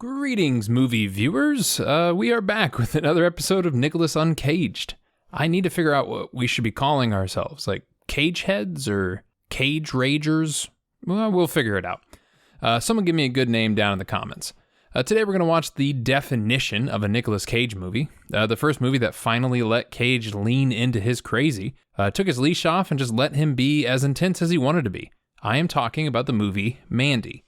Greetings, movie viewers. We are back with another episode of Nicolas UnCaged. I need to figure out what we should be calling ourselves, like cage heads or cage ragers. Well, we'll figure it out. Someone give me a good name down in the comments. Today we're going to watch the definition of a Nicolas Cage movie, the first movie that finally let Cage lean into his crazy, took his leash off and just let him be as intense as he wanted to be. I am talking about the movie Mandy.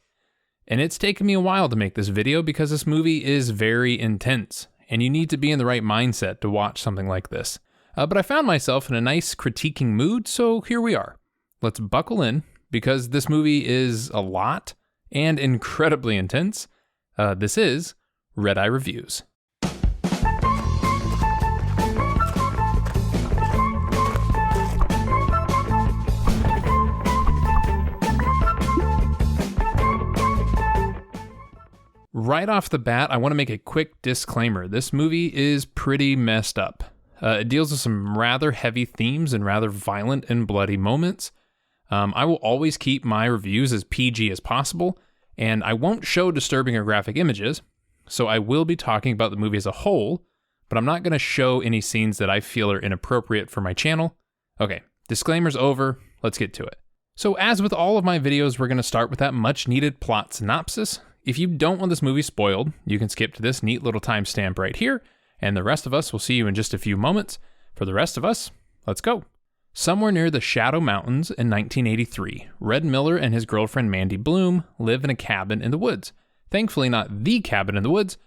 And it's taken me a while to make this video because this movie is very intense, and you need to be in the right mindset to watch something like this. But I found myself in a nice critiquing mood, so here we are. Let's buckle in, because this movie is a lot and incredibly intense. This is Redeye Reviews. Right off the bat, I want to make a quick disclaimer. This movie is pretty messed up. It deals with some rather heavy themes and rather violent and bloody moments. I will always keep my reviews as PG as possible, and I won't show disturbing or graphic images, so I will be talking about the movie as a whole, but I'm not going to show any scenes that I feel are inappropriate for my channel. Okay, disclaimer's over, let's get to it. So as with all of my videos, we're going to start with that much needed plot synopsis. If you don't want this movie spoiled, you can skip to this neat little timestamp right here, and the rest of us will see you in just a few moments. For the rest of us, let's go. Somewhere near the Shadow Mountains in 1983, Red Miller and his girlfriend Mandy Bloom live in a cabin in the woods. Thankfully not the cabin in the woods,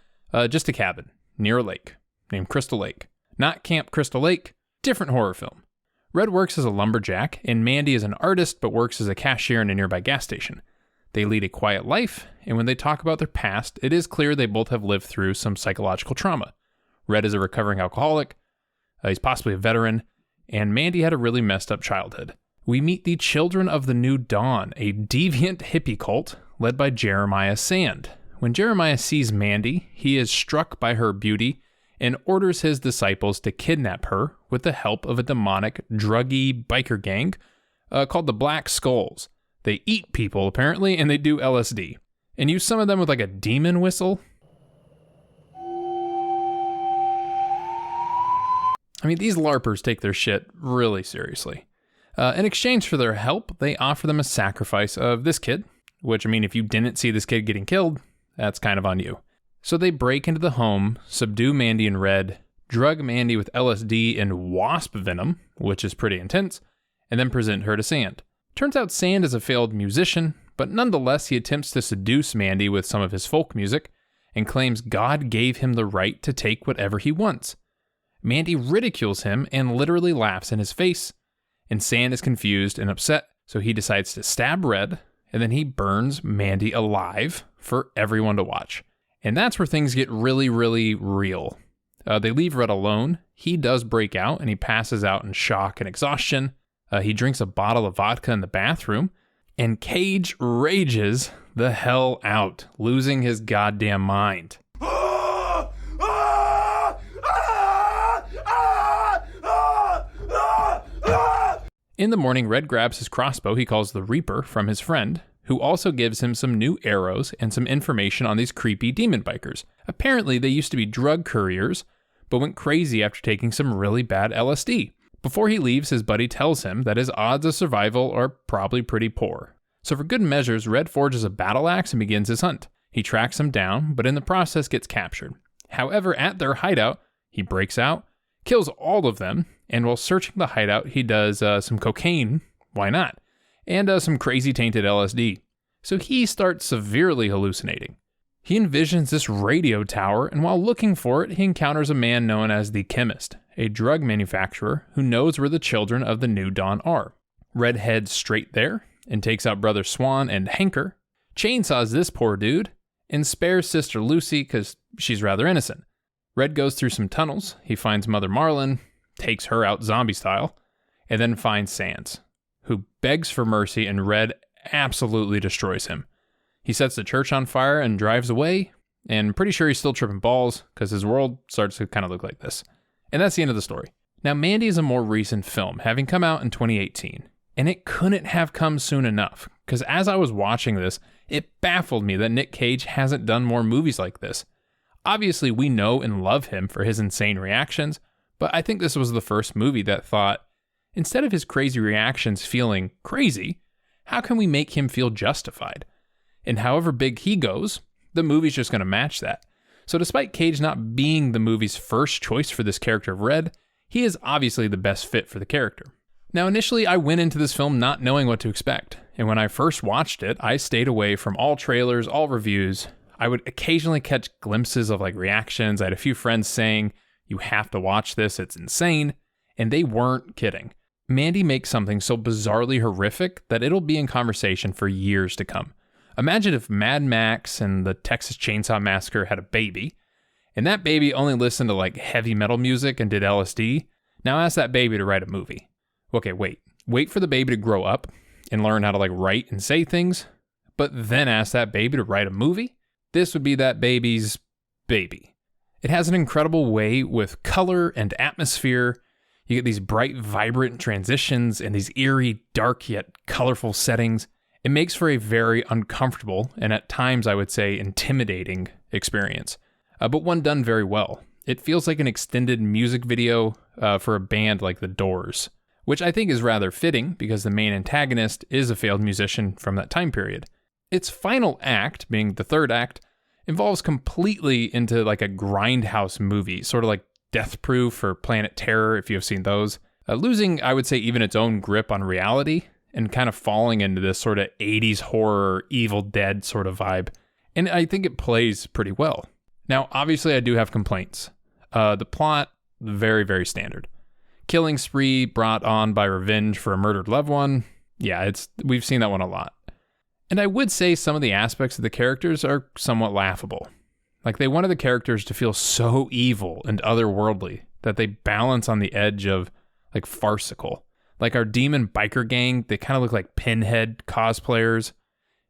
just a cabin near a lake named Crystal Lake. Not Camp Crystal Lake, different horror film. Red works as a lumberjack, and Mandy is an artist but works as a cashier in a nearby gas station. They lead a quiet life, and when they talk about their past, it is clear they both have lived through some psychological trauma. Red is a recovering alcoholic, he's possibly a veteran, and Mandy had a really messed up childhood. We meet the Children of the New Dawn, a deviant hippie cult led by Jeremiah Sand. When Jeremiah sees Mandy, he is struck by her beauty and orders his disciples to kidnap her with the help of a demonic, druggy biker gang called the Black Skulls. They eat people, apparently, and they do LSD. And use some of them with like a demon whistle. I mean, these LARPers take their shit really seriously. In exchange for their help, they offer them a sacrifice of this kid, which, I mean, if you didn't see this kid getting killed, that's kind of on you. So they break into the home, subdue Mandy and Red, drug Mandy with LSD and wasp venom, which is pretty intense, and then present her to Sand. Turns out Sand is a failed musician, but nonetheless he attempts to seduce Mandy with some of his folk music and claims God gave him the right to take whatever he wants. Mandy ridicules him and literally laughs in his face, and Sand is confused and upset, so he decides to stab Red, and then he burns Mandy alive for everyone to watch. And that's where things get really, really real. They leave Red alone. He does break out, and he passes out in shock and exhaustion. He drinks a bottle of vodka in the bathroom, and Cage rages the hell out, losing his goddamn mind. In the morning, Red grabs his crossbow he calls the Reaper from his friend, who also gives him some new arrows and some information on these creepy demon bikers. Apparently, they used to be drug couriers, but went crazy after taking some really bad LSD. Before he leaves, his buddy tells him that his odds of survival are probably pretty poor. So for good measures, Red forges a battle axe and begins his hunt. He tracks them down, but in the process gets captured. However, at their hideout, he breaks out, kills all of them, and while searching the hideout, he does some cocaine, why not, and some crazy tainted LSD. So he starts severely hallucinating. He envisions this radio tower, and while looking for it, he encounters a man known as the Chemist, a drug manufacturer who knows where the Children of the New Dawn are. Red heads straight there and takes out Brother Swan and Hanker, chainsaws this poor dude, and spares Sister Lucy because she's rather innocent. Red goes through some tunnels, he finds Mother Marlin, takes her out zombie style, and then finds Sands, who begs for mercy, and Red absolutely destroys him. He sets the church on fire and drives away, and pretty sure he's still tripping balls because his world starts to kind of look like this. And that's the end of the story. Now, Mandy is a more recent film, having come out in 2018, and it couldn't have come soon enough, because as I was watching this, It baffled me that Nick Cage hasn't done more movies like this. Obviously, we know and love him for his insane reactions, but I think this was the first movie that thought, instead of his crazy reactions feeling crazy, how can we make him feel justified? And however big he goes, the movie's just going to match that. So despite Cage not being the movie's first choice for this character of Red, he is obviously the best fit for the character. Now, initially, I went into this film not knowing what to expect, and when I first watched it, I stayed away from all trailers, all reviews. I would occasionally catch glimpses of reactions. I had a few friends saying, "You have to watch this, it's insane," and they weren't kidding. Mandy makes something so bizarrely horrific that it'll be in conversation for years to come. Imagine if Mad Max and the Texas Chainsaw Massacre had a baby, and that baby only listened to heavy metal music and did LSD. Now ask that baby to write a movie. Okay, wait for the baby to grow up and learn how to write and say things, but then ask that baby to write a movie? This would be that baby's baby. It has an incredible way with color and atmosphere. You get these bright, vibrant transitions and these eerie, dark yet colorful settings. It makes for a very uncomfortable and at times I would say intimidating experience, but one done very well. It feels like an extended music video for a band like The Doors, which I think is rather fitting because the main antagonist is a failed musician from that time period. Its final act, being the third act, involves completely into a grindhouse movie, sort of like Death Proof or Planet Terror, if you have seen those, losing, I would say, even its own grip on reality and kind of falling into this sort of 80s horror, Evil Dead sort of vibe. And I think it plays pretty well. Now, obviously, I do have complaints. The plot, very, very standard. Killing spree brought on by revenge for a murdered loved one. Yeah, we've seen that one a lot. And I would say some of the aspects of the characters are somewhat laughable. They wanted the characters to feel so evil and otherworldly that they balance on the edge of farcical. Our demon biker gang, they kind of look like Pinhead cosplayers,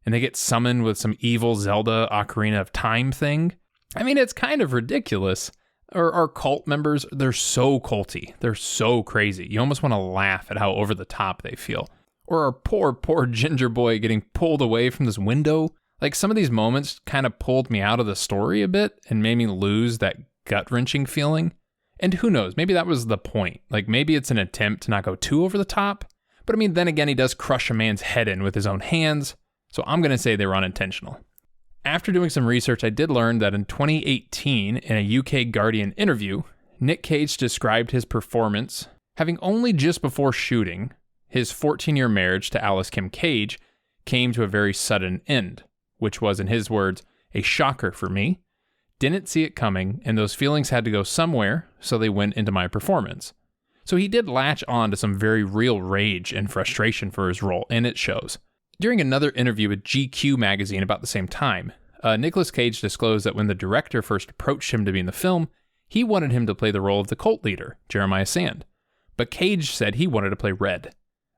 and they get summoned with some evil Zelda Ocarina of Time thing. I mean, it's kind of ridiculous. Or our cult members, they're so culty. They're so crazy. You almost want to laugh at how over the top they feel. Or our poor ginger boy getting pulled away from this window. Some of these moments kind of pulled me out of the story a bit and made me lose that gut-wrenching feeling. And who knows, maybe that was the point. Maybe it's an attempt to not go too over the top. But I mean, then again, he does crush a man's head in with his own hands. So I'm going to say they were unintentional. After doing some research, I did learn that in 2018, in a UK Guardian interview, Nick Cage described his performance having only just before shooting, his 14-year marriage to Alice Kim Cage came to a very sudden end, which was, in his words, a shocker for me. Didn't see it coming, and those feelings had to go somewhere, so they went into my performance. So he did latch on to some very real rage and frustration for his role, and it shows. During another interview with GQ magazine about the same time, Nicolas Cage disclosed that when the director first approached him to be in the film, he wanted him to play the role of the cult leader, Jeremiah Sand. But Cage said he wanted to play Red.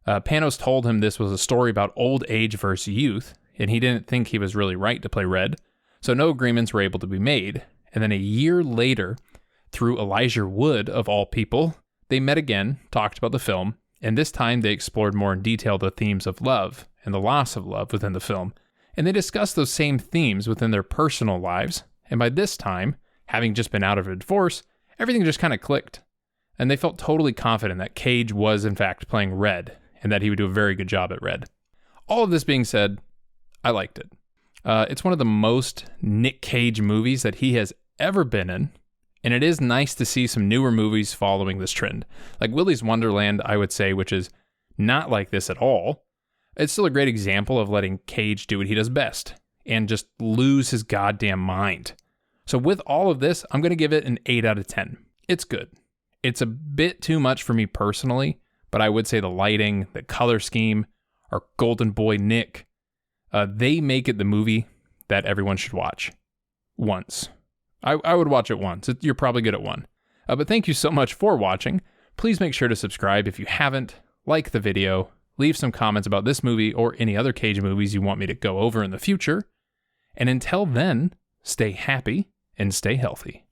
Panos told him this was a story about old age versus youth, and he didn't think he was really right to play Red, so no agreements were able to be made. And then a year later, through Elijah Wood, of all people, they met again, talked about the film, and this time they explored more in detail the themes of love and the loss of love within the film. And they discussed those same themes within their personal lives, and by this time, having just been out of a divorce, everything just kind of clicked. And they felt totally confident that Cage was in fact playing Red, and that he would do a very good job at Red. All of this being said, I liked it. It's one of the most Nick Cage movies that he has ever been in, and it is nice to see some newer movies following this trend. Like Willy's Wonderland, I would say, which is not like this at all. It's still a great example of letting Cage do what he does best, and just lose his goddamn mind. So with all of this, I'm going to give it an 8 out of 10. It's good. It's a bit too much for me personally, but I would say the lighting, the color scheme, our golden boy Nick, they make it the movie that everyone should watch. Once. I would watch it once. You're probably good at one. But thank you so much for watching. Please make sure to subscribe if you haven't, like the video, leave some comments about this movie or any other Cage movies you want me to go over in the future. And until then, stay happy and stay healthy.